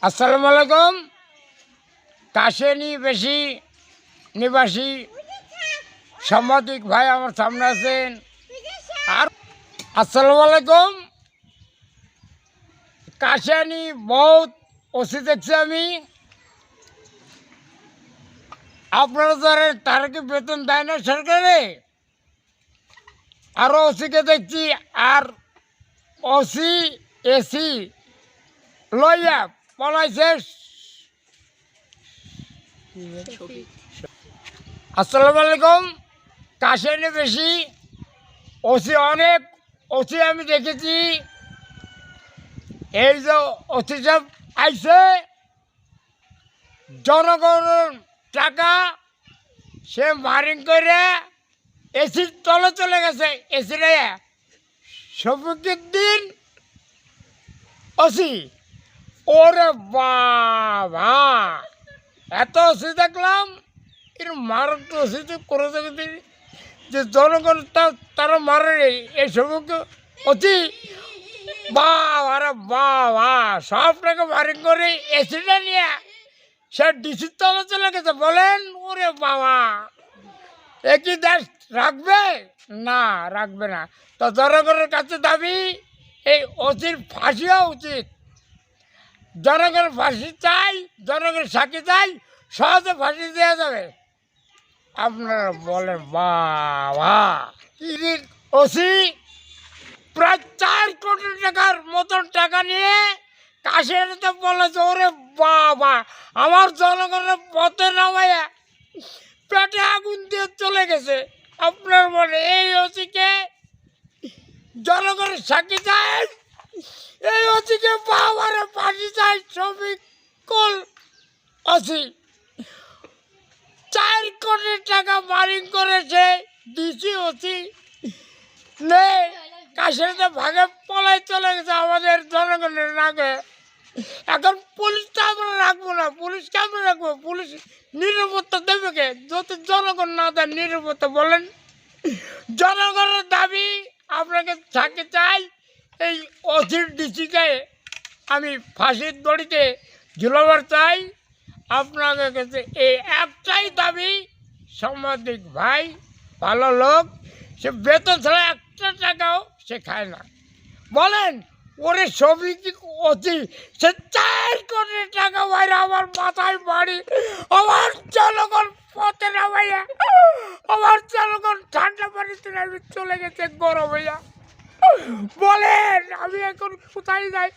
আসসালামু আলাইকুম। কাশেনী বেশি নিবাসী সাংবাদিক ভাই আমার সামনে আছেন। আর আসসালামু আলাইকুম। কাশেনী বহুত ওসি দেখছি আমি। আপনারা ধরেন তারা কি বেতন দেয় না সরকারে? আরও ওসিকে দেখছি। আর ওসি এসি লইয়া পলাইছে। আসসালামু আলাইকুম। কাশেনী বেশি ওসি অনেক ওসি আমি দেখেছি। এই যে ওসি সব আইছে জনগণের টাকা সে মারিং করে এসির তলে চলে গেছে। এসি রে শফিকুদ্দিন ওসি, ওরে বাবা এত ওসি দেখলাম। এর মারক তো ওসি তো করে দেখেছি যে জনগণ তারা মারে এই শফিক অতি বাবা রে বাবা সব টাকা মারিং করে এসিটা নিয়ে সে ডিসির তলে চলে গেছে। বলেন ওরে বাবা একই দেশ রাখবে না? রাখবে না। তো জনগণের কাছে দাবি এই অতির ফাঁসিও উচিত। জনগণ ফাঁসি চাই, জনগণ সাক্ষী চাই, সহজে ফাঁসি দেওয়া যাবে। আপনারা বলেন বাবা ওসি প্রায় 4 কোটি টাকার মতন টাকা নিয়ে কাশেনীতে বলেছে। ওরে বাবা আমার জনগণের পথে নামাইয়া পেটে আগুন দিয়ে চলে গেছে। আপনার বলে এই ওসিকে জনগণের সাক্ষী চাই, এই ওসিকে বাবারে ফাঁসি চাই। শফিকুল ওসি 4 কোটি টাকা মারিং করেছে। ডিসি ওসি নেই কাশেনীতে ভাগে পলাই চলে গেছে আমাদের জনগণের নাকে। এখন পুলিশটা আমরা রাখবো না। পুলিশকে আমরা রাখবো? পুলিশ নিরাপত্তা দেবে কে যদি জনগণ না দেয় নিরাপত্তা? বলেন জনগণের দাবি আপনাকে সাক্ষী চাই। এই অধীর ডিসিকে আমি ফাঁসির দড়িতে ঝুলাবার চাই। আপনাকে কাছে এই একটাই দাবি। সাংবাদিক ভাই ভালো লোক, সে বেতন ছাড়া একটা টাকাও সে খায় না। বলেন ওরে সমিতি অতি সে 4 কোটি টাকা বাইরে আমার মাথায় বাড়ি, আমার জনগণ পথে নামাইয়া, আমার জনগণ ঠান্ডা পানিতে নামে চলে গেছে গরম হইয়া। বলেন আমি এখন কোথায় যাই?